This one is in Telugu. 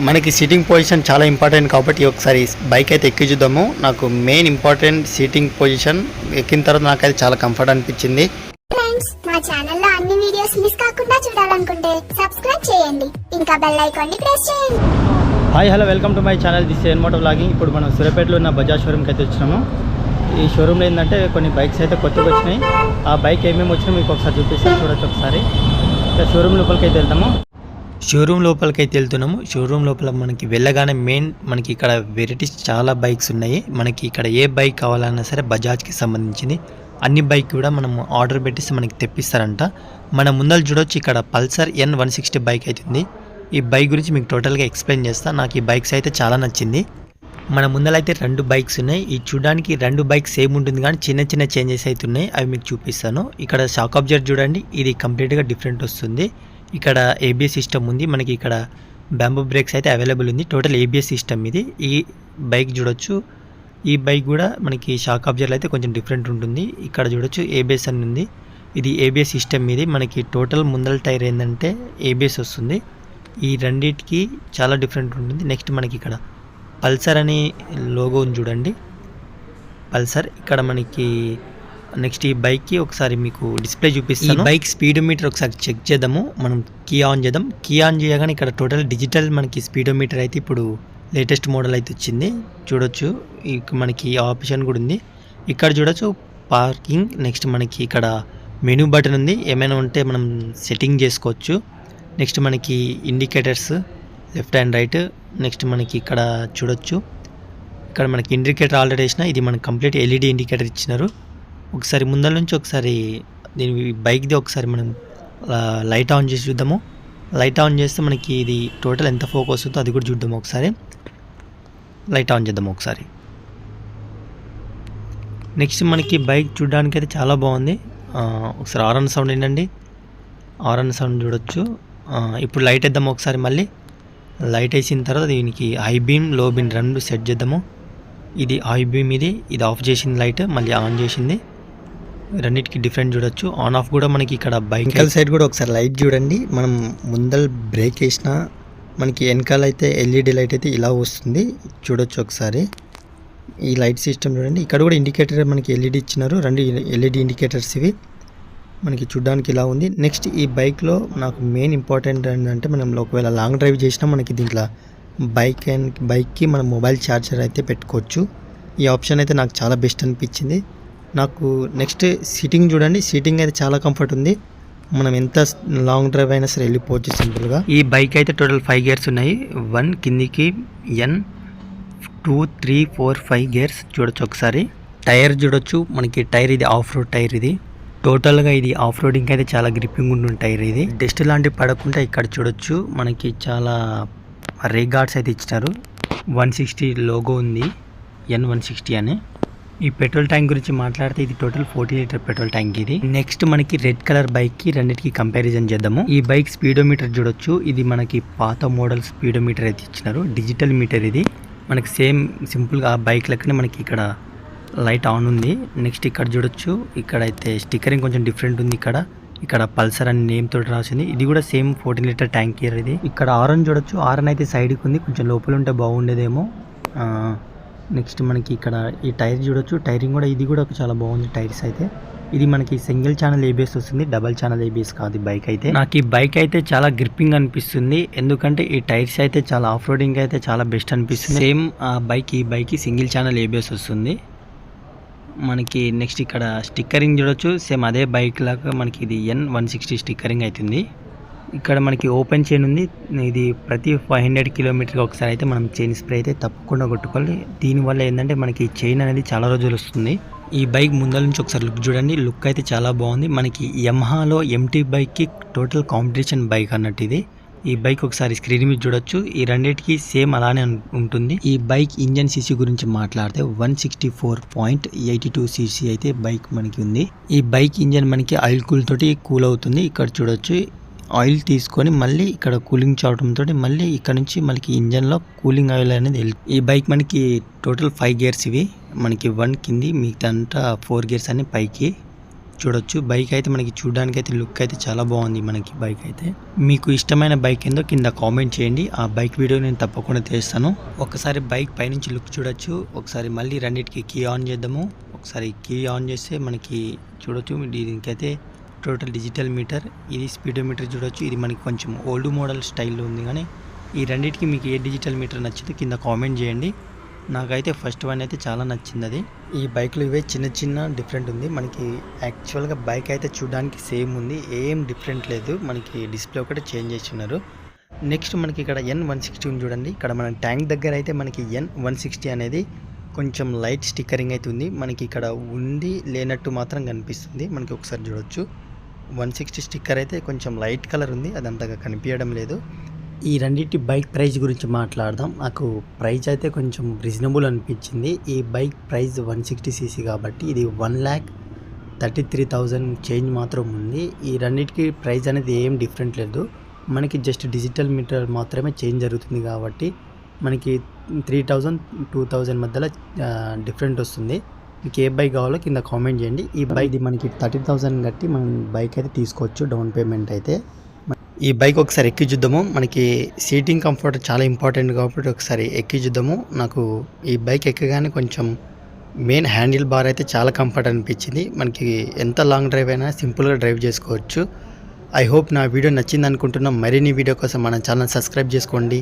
మనకి సీటింగ్ పొజిషన్ చాలా ఇంపార్టెంట్ కాబట్టి ఒకసారి బైక్ అయితే ఎక్కి చూద్దాము. నాకు మెయిన్ ఇంపార్టెంట్ సీటింగ్ పొజిషన్. ఎక్కిన తర్వాత నాకైతే చాలా కంఫర్ట్ అనిపించింది. ఫ్రెండ్స్, మా ఛానల్లో అన్ని వీడియోస్ మిస్ కాకుండా చూడాలనుకుంటే సబ్స్క్రైబ్ చేయండి, ఇంకా బెల్ ఐకాన్ ని ప్రెస్ చేయండి. Hi hello, welcome to my channel. This N moto vlogging. ఇప్పుడు మనం సూర్యాపేటలో ఉన్న బజాజ్ షోరూమ్కి అయితే వచ్చినాము. ఈ షోరూమ్లో ఏంటంటే కొన్ని బైక్స్ అయితే కొత్తగా వచ్చినాయి. ఆ బైక్ ఏమేమి వచ్చినాయి మీకు ఒకసారి చూపిస్తాను, చూడొచ్చు ఒకసారి. షోరూమ్ లోపలికి అయితే వెళ్తాము. షోరూమ్ లోపల మనకి వెళ్ళగానే మెయిన్ మనకి ఇక్కడ వెరైటీస్ చాలా బైక్స్ ఉన్నాయి. మనకి ఇక్కడ ఏ బైక్ కావాలన్నా సరే బజాజ్కి సంబంధించింది అన్ని బైక్ కూడా మనం ఆర్డర్ పెట్టిస్తే మనకి తెప్పిస్తారంట. మన ముందర చూడొచ్చు, ఇక్కడ పల్సర్ N160 బైక్ అవుతుంది. ఈ బైక్ గురించి మీకు టోటల్గా ఎక్స్ప్లెయిన్ చేస్తాను. నాకు ఈ బైక్స్ అయితే చాలా నచ్చింది. మన ముందరైతే 2 బైక్స్ ఉన్నాయి. ఈ చూడడానికి 2 బైక్స్ సేమ్ ఉంటుంది, కానీ చిన్న చిన్న చేంజెస్ అయితే ఉన్నాయి. అవి మీకు చూపిస్తాను. ఇక్కడ షాక్ అబ్జర్వర్ చూడండి, ఇది కంప్లీట్గా డిఫరెంట్ వస్తుంది. ఇక్కడ ABS సిస్టమ్ ఉంది. మనకి ఇక్కడ బ్యాంబూ బ్రేక్స్ అయితే అవైలబుల్ ఉంది. టోటల్ ABS సిస్టమ్ ఇది. ఈ బైక్ చూడొచ్చు, ఈ బైక్ కూడా మనకి షాక్ అబ్జర్వర్ అయితే కొంచెం డిఫరెంట్ ఉంటుంది. ఇక్కడ చూడొచ్చు ABS అని ఉంది. ఇది ABS సిస్టమ్ ఇది. మనకి టోటల్ ముందల టైర్ ఏంటంటే ABS వస్తుంది. ఈ రెండింటికి చాలా డిఫరెంట్ ఉంటుంది. నెక్స్ట్ మనకి ఇక్కడ పల్సర్ అని లోగో ఉంది చూడండి, పల్సర్. ఇక్కడ మనకి నెక్స్ట్ ఈ బైక్కి ఒకసారి మీకు డిస్ప్లే చూపిస్తాను. బైక్ స్పీడోమీటర్ ఒకసారి చెక్ చేద్దాము. మనం కీ ఆన్ చేద్దాం. కీ ఆన్ చేయగానే ఇక్కడ టోటల్ డిజిటల్ మనకి స్పీడోమీటర్ అయితే ఇప్పుడు లేటెస్ట్ మోడల్ అయితే వచ్చింది. చూడొచ్చు, మనకి ఆప్షన్ కూడా ఉంది. ఇక్కడ చూడొచ్చు పార్కింగ్. నెక్స్ట్ మనకి ఇక్కడ మెనూ బటన్ ఉంది, ఏమైనా ఉంటే మనం సెట్టింగ్ చేసుకోవచ్చు. నెక్స్ట్ మనకి indicators left and right. Next మనకి ఇక్కడ చూడొచ్చు, ఇక్కడ మనకి ఇండికేటర్ ఆల్రెడీ వేసిన, ఇది మనకి కంప్లీట్ LED ఇండికేటర్ ఇచ్చినారు. ఒకసారి ముందర నుంచి ఒకసారి దీని బైక్ది ఒకసారి మనం లైట్ ఆన్ చేసి చూద్దాము. లైట్ ఆన్ చేస్తే మనకి ఇది టోటల్ ఎంత ఫోకస్ వస్తుందో అది కూడా చూద్దాము. ఒకసారి లైట్ ఆన్ చేద్దాము ఒకసారి. నెక్స్ట్ మనకి బైక్ చూడడానికి అయితే చాలా బాగుంది. ఒకసారి హారన్ సౌండ్ ఏంటండి, హారన్ సౌండ్ చూడొచ్చు. ఇప్పుడు లైట్ వేద్దాము ఒకసారి. మళ్ళీ లైట్ వేసిన తర్వాత దీనికి హై బీమ్ లో బీమ్ 2 సెట్ చేద్దాము. ఇది హై బీమ్, ఇది ఆఫ్ చేసింది లైట్, మళ్ళీ ఆన్ చేసింది. రెండింటికి డిఫరెంట్ చూడొచ్చు. ఆన్ ఆఫ్ కూడా మనకి ఇక్కడ బైక్ సైడ్ కూడా ఒకసారి లైట్ చూడండి. మనం ముందర బ్రేక్ వేసినా మనకి వెనకాల అయితే LED లైట్ అయితే ఇలా వస్తుంది. చూడొచ్చు ఒకసారి. ఈ లైట్ సిస్టమ్ చూడండి. ఇక్కడ కూడా ఇండికేటర్ మనకి LED ఇచ్చినారు, 2 LED ఇండికేటర్స్ ఇవి. మనకి చూడడానికి ఇలా ఉంది. నెక్స్ట్ ఈ బైక్లో నాకు మెయిన్ ఇంపార్టెంట్ ఏంటంటే, మనం ఒకవేళ లాంగ్ డ్రైవ్ చేసినా మనకి దీంట్లో బైక్కి మనం మొబైల్ ఛార్జర్ అయితే పెట్టుకోవచ్చు. ఈ ఆప్షన్ అయితే నాకు చాలా బెస్ట్ అనిపించింది నాకు. నెక్స్ట్ సీటింగ్ చూడండి, సీటింగ్ అయితే చాలా కంఫర్ట్ ఉంది. మనం ఎంత లాంగ్ డ్రైవ్ అయినా సరే వెళ్ళిపోవచ్చు సింపుల్గా. ఈ బైక్ అయితే టోటల్ 5 గేర్స్ ఉన్నాయి. 1 కిందికి N 2 3 4 5 గేర్స్ చూడొచ్చు ఒకసారి. టైర్ చూడొచ్చు, మనకి టైర్ ఇది ఆఫ్ రోడ్ టైర్. ఇది టోటల్గా ఇది ఆఫ్ రోడింగ్ అయితే చాలా గ్రిప్పింగ్ ఉంటుంది టైర్. ఇది డస్ట్ లాంటివి పడకుండా ఇక్కడ చూడొచ్చు మనకి చాలా రే గార్డ్స్ అయితే ఇచ్చినారు. 160 లోగో ఉంది, N160 అని. ఈ పెట్రోల్ ట్యాంక్ గురించి మాట్లాడితే ఇది టోటల్ 40 లీటర్ పెట్రోల్ ట్యాంక్ ఇది. నెక్స్ట్ మనకి రెడ్ కలర్ బైక్ కి రెండింటికి కంపారిజన్ చేద్దాము. ఈ బైక్ స్పీడోమీటర్ చూడొచ్చు, ఇది మనకి పాత మోడల్ స్పీడోమీటర్ అయితే ఇచ్చినారు, డిజిటల్ మీటర్. ఇది మనకి సేమ్ సింపుల్గా ఆ బైక్ లెక్కనే మనకి ఇక్కడ లైట్ ఆన్ ఉంది. నెక్స్ట్ ఇక్కడ చూడొచ్చు, ఇక్కడైతే స్టిక్కరింగ్ కొంచెం డిఫరెంట్ ఉంది. ఇక్కడ పల్సర్ అని నేమ్ తోటి రాసింది. ఇది కూడా సేమ్ 14 లీటర్ ట్యాంక్ ఇది. ఇక్కడ ఆరన్ చూడొచ్చు, ఆరన్ అయితే సైడ్కి ఉంది, కొంచెం లోపల ఉంటే బాగుండేదేమో. నెక్స్ట్ మనకి ఇక్కడ ఈ టైర్ చూడొచ్చు, టైరింగ్ కూడా ఇది కూడా చాలా బాగుంది టైర్స్ అయితే. ఇది మనకి సింగిల్ ఛానల్ ABS వస్తుంది, డబల్ ఛానల్ ABS కాదు బైక్ అయితే. నాకు ఈ బైక్ అయితే చాలా గ్రిప్పింగ్ అనిపిస్తుంది, ఎందుకంటే ఈ టైర్స్ అయితే చాలా ఆఫ్ రోడింగ్ అయితే చాలా బెస్ట్ అనిపిస్తుంది. సేమ్ ఈ బైక్ సింగిల్ ఛానల్ ABS వస్తుంది మనకి. నెక్స్ట్ ఇక్కడ స్టిక్కరింగ్ చూడొచ్చు, సేమ్ అదే బైక్ లాగా మనకి ఇది N160 స్టిక్కరింగ్ అవుతుంది. ఇక్కడ మనకి ఓపెన్ చైన్ ఉంది. ఇది ప్రతి 500 కిలోమీటర్కి ఒకసారి అయితే మనం చైన్ స్ప్రే అయితే తప్పకుండా కొట్టుకోవాలి. దీనివల్ల ఏంటంటే మనకి చైన్ అనేది చాలా రోజులు వస్తుంది. ఈ బైక్ ముందర నుంచి ఒకసారి లుక్ చూడండి, లుక్ అయితే చాలా బాగుంది. మనకి యమహాలో MT బైక్కి టోటల్ కాంపిటీషన్ బైక్ అన్నట్టు ఇది. ఈ బైక్ ఒకసారి స్క్రీన్ మీద చూడొచ్చు, ఈ రెండింటికి సేమ్ అలానే ఉంటుంది. ఈ బైక్ ఇంజన్ CC గురించి మాట్లాడితే 164.82 cc అయితే బైక్ మనకి ఉంది. ఈ బైక్ ఇంజన్ మనకి ఆయిల్ కూల్ తోటి కూల్ అవుతుంది. ఇక్కడ చూడొచ్చు, ఆయిల్ తీసుకొని మళ్ళీ ఇక్కడ కూలింగ్ చేయడంతో మళ్ళీ ఇక్కడ నుంచి మనకి ఇంజన్లో కూలింగ్ ఆయిల్ అనేది ఈ బైక్ మనకి టోటల్ 5 గేర్స్ ఇవి. మనకి 1 కింది, మిగతా 4 గేర్స్ అన్ని పైకి. చూడొచ్చు. బైక్ అయితే మనకి చూడడానికి అయితే లుక్ అయితే చాలా బాగుంది మనకి బైక్ అయితే. మీకు ఇష్టమైన బైక్ ఏందో కింద కామెంట్ చేయండి. ఆ బైక్ వీడియో నేను తప్పకుండా తీస్తాను. ఒకసారి బైక్ పైనుంచి లుక్ చూడొచ్చు. ఒకసారి మళ్ళీ రెండింటికి కీ ఆన్ చేద్దాము. ఒకసారి కీ ఆన్ చేస్తే మనకి చూడొచ్చు. దీనికైతే టోటల్ డిజిటల్ మీటర్, ఇది స్పీడోమీటర్ చూడొచ్చు. ఇది మనకి కొంచెం ఓల్డ్ మోడల్ స్టైల్లో ఉంది, కానీ ఈ రెండింటికి మీకు ఏ డిజిటల్ మీటర్ నచ్చితే కింద కామెంట్ చేయండి. నాకైతే ఫస్ట్ వన్ అయితే చాలా నచ్చింది. అది ఈ బైక్లో ఇవే చిన్న చిన్న డిఫరెంట్ ఉంది. మనకి యాక్చువల్గా బైక్ అయితే చూడడానికి సేమ్ ఉంది, ఏం డిఫరెంట్ లేదు. మనకి డిస్ప్లే ఒకటి చేంజ్ చేసి ఉన్నారు. నెక్స్ట్ మనకి ఇక్కడ N160 ఉంది చూడండి. ఇక్కడ మన ట్యాంక్ దగ్గర అయితే మనకి N160 అనేది కొంచెం లైట్ స్టిక్కరింగ్ అయితే ఉంది. మనకి ఇక్కడ ఉంది లేనట్టు మాత్రం కనిపిస్తుంది. మనకి ఒకసారి చూడొచ్చు. 160 స్టిక్కర్ అయితే కొంచెం లైట్ కలర్ ఉంది, అది అంతగా కనిపించడం లేదు. ఈ రెండింటి బైక్ ప్రైస్ గురించి మాట్లాడదాం. నాకు ప్రైస్ అయితే కొంచెం రీజనబుల్ అనిపించింది. ఈ బైక్ ప్రైస్ 160cc కాబట్టి ఇది 1,33,000 చేంజ్ మాత్రం ఉంది. ఈ రెండింటికి ప్రైస్ అనేది ఏం డిఫరెంట్ లేదు. మనకి జస్ట్ డిజిటల్ మీటర్ మాత్రమే చేంజ్ జరుగుతుంది కాబట్టి మనకి 3,000 2,000 మధ్యలో డిఫరెంట్ వస్తుంది. మీకు ఏ బైక్ కావాలో కింద కామెంట్ చేయండి. ఈ బైక్ మనకి 30,000 కట్టి మనం బైక్ అయితే తీసుకోవచ్చు డౌన్ పేమెంట్ అయితే. ఈ బైక్ ఒకసారి ఎక్కి చూద్దాము. మనకి సీటింగ్ కంఫర్ట్ చాలా ఇంపార్టెంట్ కాబట్టి ఒకసారి ఎక్కి చూద్దాము. నాకు ఈ బైక్ ఎక్కగానే కొంచెం మెయిన్ హ్యాండిల్ బార్ అయితే చాలా కంఫర్ట్ అనిపించింది. మనకి ఎంత లాంగ్ డ్రైవ్ అయినా సింపుల్గా డ్రైవ్ చేసుకోవచ్చు. ఐ హోప్ నా వీడియో నచ్చింది అనుకుంటున్నాం. మరిన్ని వీడియో కోసం మన ఛానల్ సబ్స్క్రైబ్ చేసుకోండి.